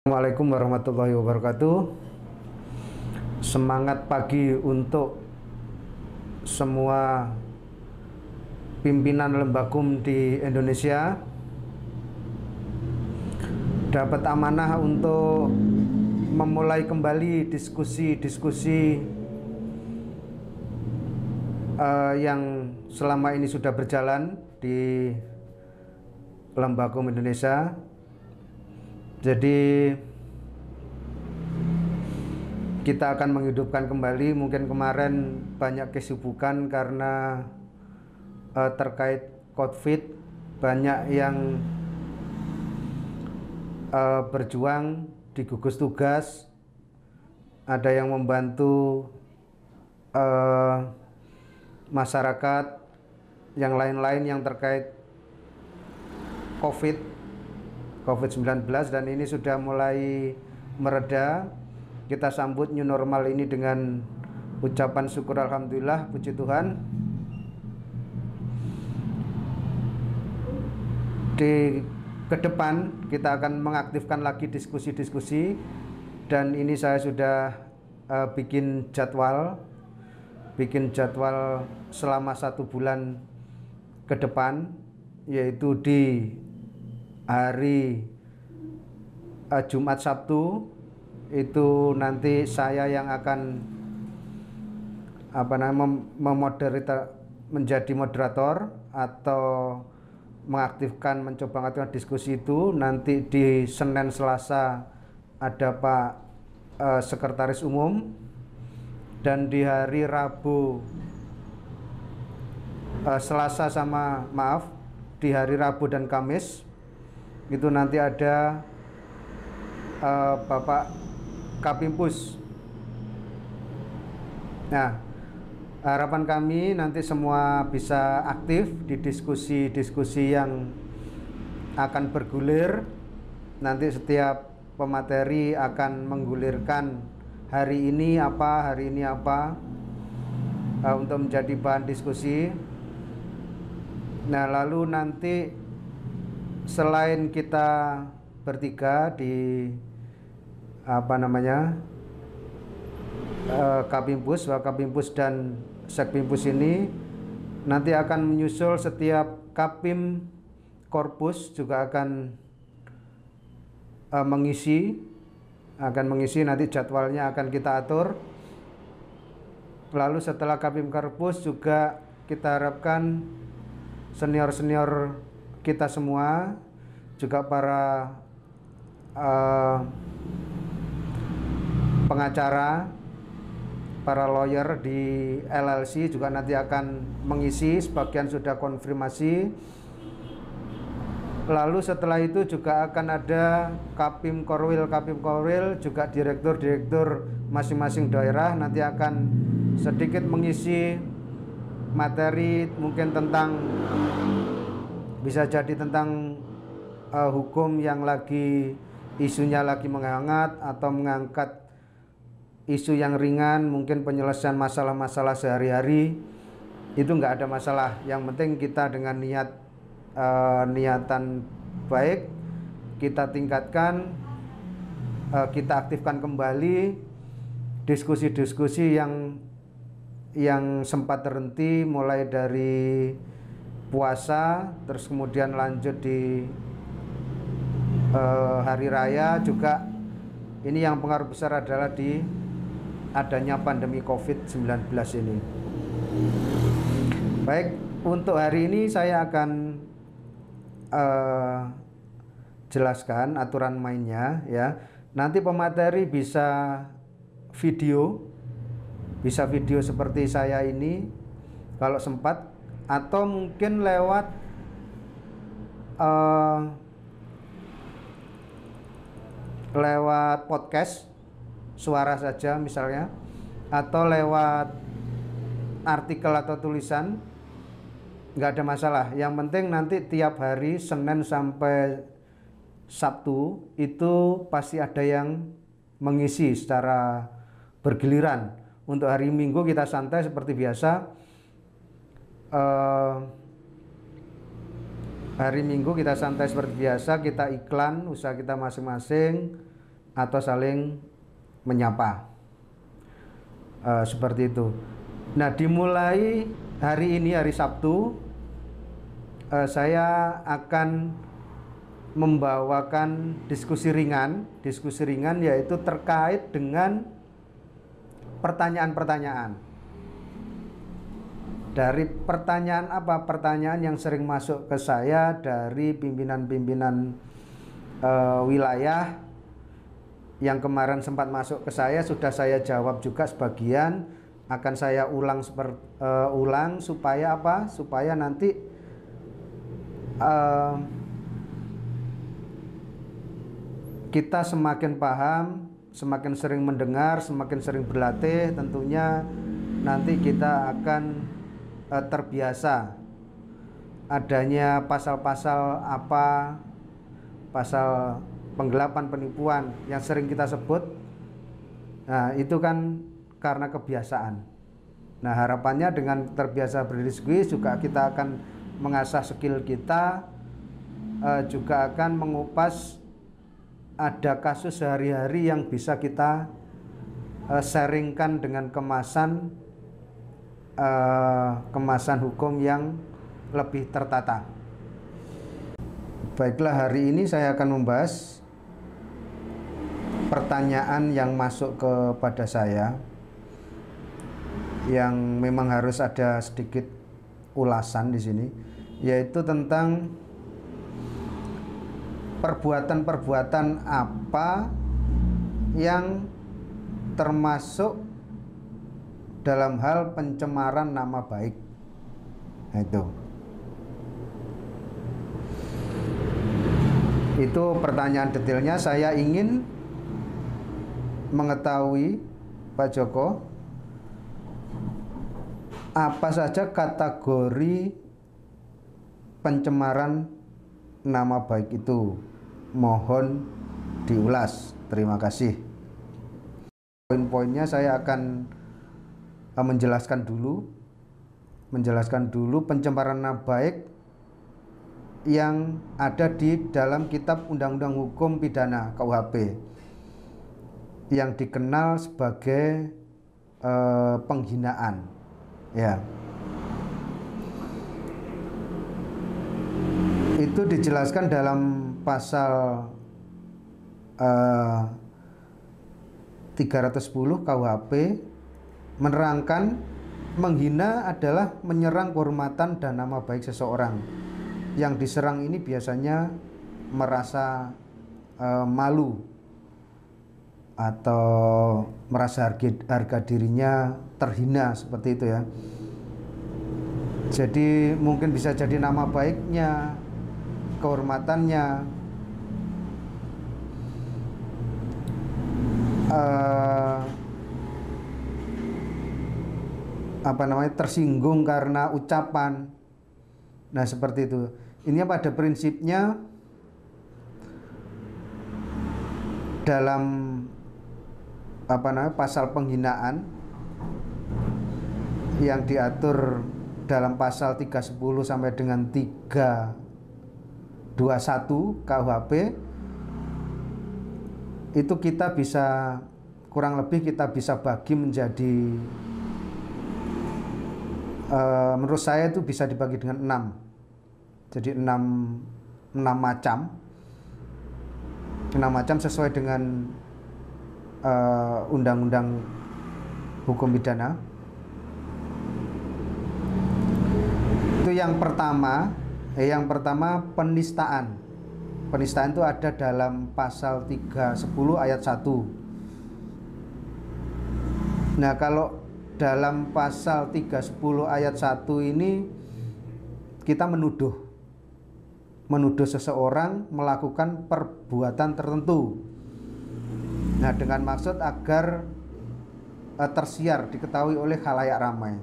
Assalamualaikum warahmatullahi wabarakatuh. Semangat pagi untuk semua pimpinan Lembakum di Indonesia. Dapat amanah untuk memulai kembali diskusi-diskusi yang selama ini sudah berjalan di Lembakum Indonesia. Jadi kita akan menghidupkan kembali. Mungkin kemarin banyak kesibukan karena terkait COVID, banyak yang berjuang di gugus tugas, ada yang membantu masyarakat, yang lain-lain yang terkait COVID-19, dan ini sudah mulai mereda. Kita sambut new normal ini dengan ucapan syukur alhamdulillah, puji Tuhan. Ke depan kita akan mengaktifkan lagi diskusi-diskusi, dan ini saya sudah bikin jadwal selama 1 bulan ke depan, yaitu di hari Jumat Sabtu itu nanti saya yang akan menjadi moderator atau mencoba mengaktifkan diskusi itu. Nanti di Senin Selasa ada Pak Sekretaris Umum, dan di hari Rabu di hari Rabu dan Kamis itu nanti ada Bapak Kapimpus. Nah, harapan kami nanti semua bisa aktif di diskusi-diskusi yang akan bergulir. Nanti setiap pemateri akan menggulirkan hari ini apa untuk menjadi bahan diskusi. Nah, lalu nanti selain kita bertiga di Kapimpus, Wakapimpus dan Sekpimpus ini, nanti akan menyusul setiap Kapim Korpus juga akan mengisi nanti jadwalnya akan kita atur. Lalu setelah Kapim Korpus juga kita harapkan senior-senior kita semua, juga para pengacara, para lawyer di LLC juga nanti akan mengisi, sebagian sudah konfirmasi. Lalu setelah itu juga akan ada Kapim Korwil, juga direktur-direktur masing-masing daerah nanti akan sedikit mengisi materi, mungkin bisa jadi tentang hukum yang isunya lagi menghangat, atau mengangkat isu yang ringan, mungkin penyelesaian masalah-masalah sehari-hari. Itu nggak ada masalah, yang penting kita dengan niatan baik kita tingkatkan, kita aktifkan kembali diskusi-diskusi yang sempat terhenti, mulai dari puasa, terus kemudian lanjut di hari raya juga. Ini yang pengaruh besar adalah di adanya pandemi COVID-19 ini. Baik, untuk hari ini saya akan jelaskan aturan mainnya ya. Nanti pemateri bisa video seperti saya ini kalau sempat, atau mungkin lewat podcast suara saja misalnya, atau lewat artikel atau tulisan, nggak ada masalah. Yang penting nanti tiap hari Senin sampai Sabtu itu pasti ada yang mengisi secara bergiliran. Untuk hari Minggu kita santai seperti biasa. Hari Minggu kita santai seperti biasa, kita iklan usaha kita masing-masing. atau saling menyapa. Seperti itu. Nah, dimulai hari ini, hari Sabtu, saya akan membawakan diskusi ringan yaitu terkait dengan pertanyaan-pertanyaan. Dari pertanyaan apa? Pertanyaan yang sering masuk ke saya dari pimpinan-pimpinan wilayah yang kemarin sempat masuk ke saya, sudah saya jawab juga sebagian, akan saya ulang supaya apa? Supaya nanti kita semakin paham, semakin sering mendengar, semakin sering berlatih, tentunya nanti kita akan terbiasa adanya pasal-pasal apa, pasal penggelapan, penipuan yang sering kita sebut. Nah, itu kan karena kebiasaan. Nah, harapannya dengan terbiasa berdiskusi juga kita akan mengasah skill kita, juga akan mengupas ada kasus sehari-hari yang bisa kita sharingkan dengan kemasan hukum yang lebih tertata. Baiklah, hari ini saya akan membahas pertanyaan yang masuk kepada saya, yang memang harus ada sedikit ulasan di sini, yaitu tentang perbuatan-perbuatan apa yang termasuk dalam hal pencemaran nama baik. Nah, itu pertanyaan detailnya. Saya ingin mengetahui, Pak Joko, apa saja kategori pencemaran nama baik itu. Mohon diulas. Terima kasih. Poin-poinnya saya akan menjelaskan dulu pencemaran nama baik yang ada di dalam Kitab Undang-Undang Hukum Pidana KUHP, yang dikenal sebagai penghinaan, ya. Itu dijelaskan dalam pasal 310 KUHP, menerangkan menghina adalah menyerang kehormatan dan nama baik seseorang. Yang diserang ini biasanya merasa malu atau merasa harga dirinya terhina, seperti itu ya. Jadi mungkin bisa jadi nama baiknya, kehormatannya, tersinggung karena ucapan. Nah, seperti itu. Ini pada prinsipnya dalam pasal penghinaan yang diatur dalam pasal 310 sampai dengan 321 KUHP, itu kita bisa kurang lebih kita bisa bagi menjadi menurut saya itu bisa dibagi dengan 6. Jadi 6 macam. 6 macam sesuai dengan Undang-Undang Hukum Pidana. Itu yang pertama. Yang pertama, penistaan. Penistaan itu ada dalam pasal 310 ayat 1. Nah, kalau dalam pasal 310 ayat 1 ini kita menuduh seseorang melakukan perbuatan tertentu. Nah, dengan maksud agar tersiar, diketahui oleh khalayak ramai.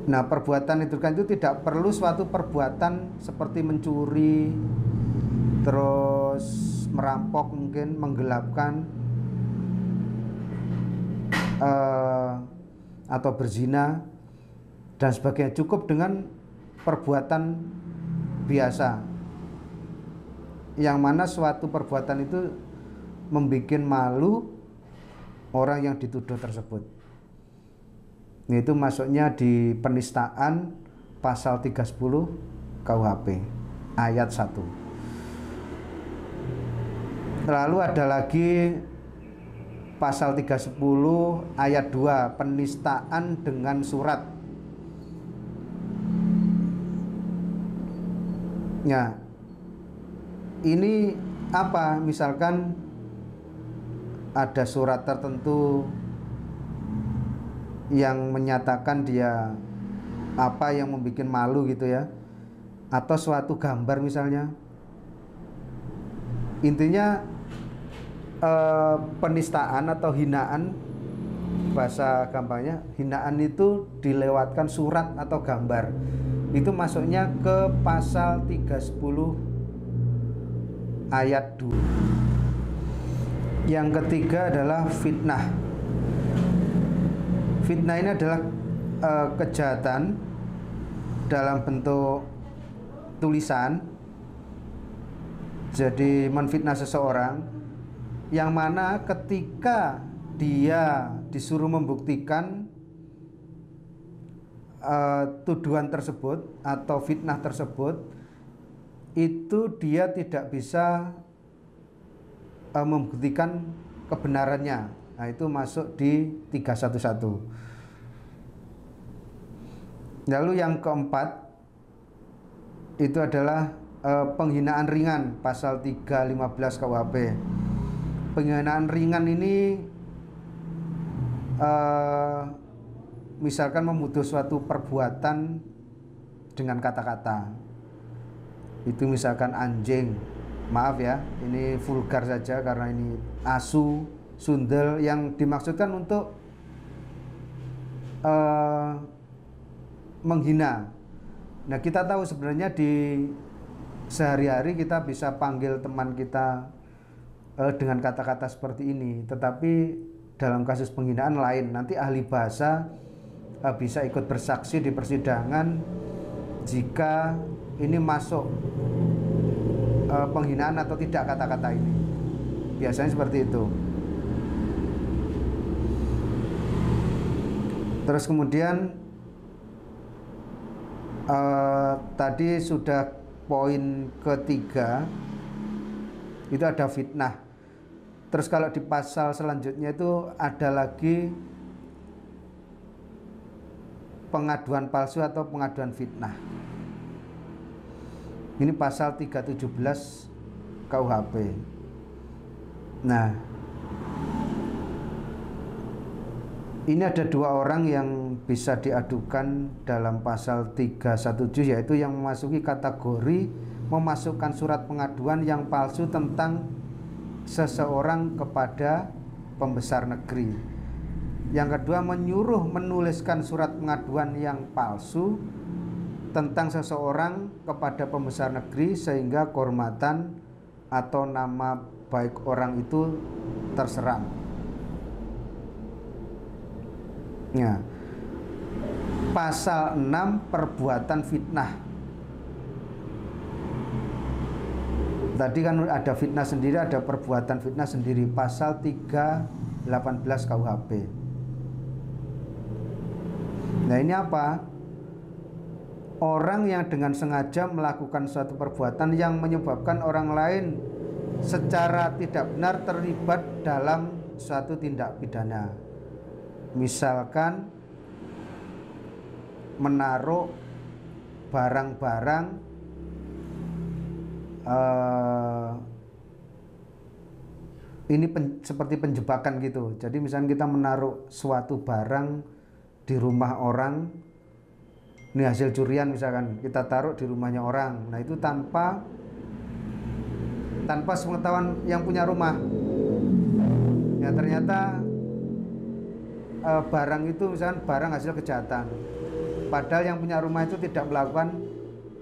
Nah, perbuatan itu kan tidak perlu suatu perbuatan seperti mencuri, terus merampok, mungkin menggelapkan, atau berzina dan sebagainya. Cukup dengan perbuatan biasa. yang mana suatu perbuatan itu membuat malu orang yang dituduh tersebut. Itu masuknya di penistaan pasal 310 KUHP ayat 1. Lalu ada lagi pasal 310 ayat 2, penistaan dengan surat. Ya, ini apa? Misalkan ada surat tertentu yang menyatakan dia apa yang membuat malu gitu ya, atau suatu gambar misalnya. Intinya penistaan atau hinaan, bahasa gampangnya hinaan itu dilewatkan surat atau gambar. Itu masuknya ke pasal 310 ayat 2. Yang ketiga adalah fitnah. Fitnah ini adalah kejahatan dalam bentuk tulisan. Jadi menfitnah seseorang yang mana ketika dia disuruh membuktikan tuduhan tersebut atau fitnah tersebut, itu dia tidak bisa membuktikan kebenarannya. Nah, itu masuk di 311. Lalu yang keempat itu adalah penghinaan ringan, pasal 315 KUHP. Penghinaan ringan ini misalkan memutus suatu perbuatan dengan kata-kata. Itu misalkan anjing, maaf ya, ini vulgar saja karena ini asu, sundel, yang dimaksudkan untuk menghina. Nah, kita tahu sebenarnya di sehari-hari kita bisa panggil teman kita dengan kata-kata seperti ini, tetapi dalam kasus penghinaan lain. Nanti ahli bahasa bisa ikut bersaksi di persidangan jika ini masuk penghinaan atau tidak kata-kata ini. Biasanya seperti itu. Terus kemudian tadi sudah poin ketiga, itu ada fitnah. Terus kalau di pasal selanjutnya itu ada lagi pengaduan palsu atau pengaduan fitnah. Ini pasal 317 KUHP. Nah, ini ada dua orang yang bisa diadukan dalam pasal 317, yaitu yang memasuki kategori memasukkan surat pengaduan yang palsu tentang seseorang kepada pembesar negeri. Yang kedua, menyuruh menuliskan surat pengaduan yang palsu tentang seseorang kepada pembesar negeri sehingga kehormatan atau nama baik orang itu terserang. Ya. Pasal 6, perbuatan fitnah. Tadi kan ada fitnah sendiri, ada perbuatan fitnah sendiri, pasal 318 KUHP. Nah, ini apa? Orang yang dengan sengaja melakukan suatu perbuatan yang menyebabkan orang lain secara tidak benar terlibat dalam suatu tindak pidana. Misalkan menaruh barang-barang ini seperti penjebakan gitu. Jadi misalnya kita menaruh suatu barang di rumah orang, ini hasil curian misalkan, kita taruh di rumahnya orang. Nah, itu tanpa sepengetahuan yang punya rumah. Ya, ternyata barang itu misalkan barang hasil kejahatan, padahal yang punya rumah itu tidak melakukan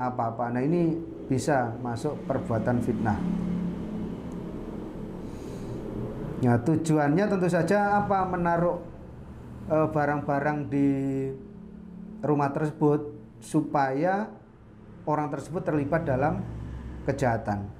apa-apa. Nah, ini bisa masuk perbuatan fitnah. Ya, tujuannya tentu saja apa? Menaruh barang-barang di rumah tersebut supaya orang tersebut terlibat dalam kejahatan.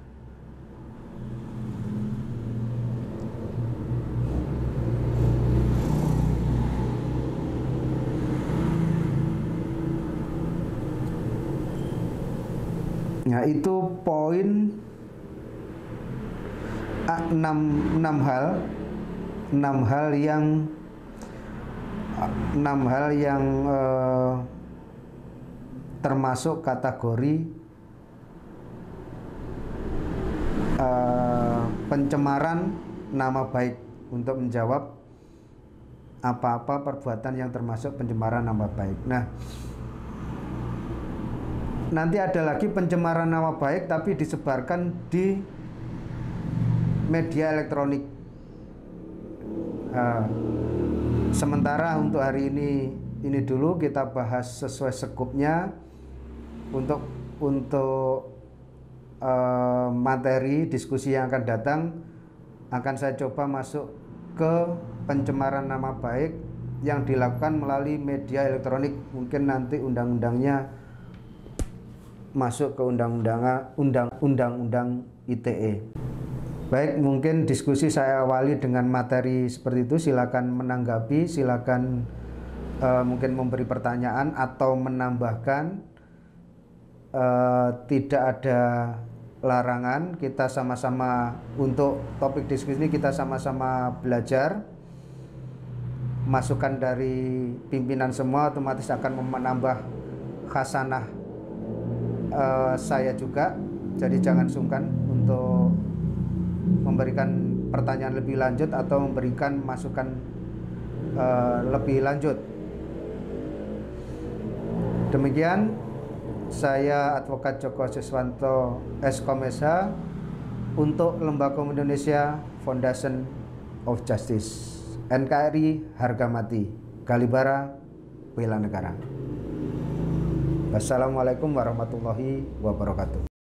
Nah, itu poin 6 hal yang termasuk kategori pencemaran nama baik, untuk menjawab apa-apa perbuatan yang termasuk pencemaran nama baik. Nah, nanti ada lagi pencemaran nama baik tapi disebarkan di media elektronik. Sementara untuk hari ini dulu kita bahas sesuai skupnya. Untuk materi diskusi yang akan datang, akan saya coba masuk ke pencemaran nama baik yang dilakukan melalui media elektronik. Mungkin nanti undang-undangnya masuk ke undang-undang ITE. Baik, mungkin diskusi saya awali dengan materi seperti itu. Silakan menanggapi, silakan mungkin memberi pertanyaan atau menambahkan. Tidak ada larangan, kita sama-sama untuk topik diskusi ini kita sama-sama belajar. Masukan dari pimpinan semua otomatis akan menambah khasanah saya juga. Jadi jangan sungkan untuk memberikan pertanyaan lebih lanjut atau memberikan masukan lebih lanjut. Demikian, saya Advokat Joko Siswanto Eskom SH untuk Lembaga Hukum Indonesia Foundation of Justice, NKRI harga mati, Kalibara bela negara. Wassalamualaikum warahmatullahi wabarakatuh.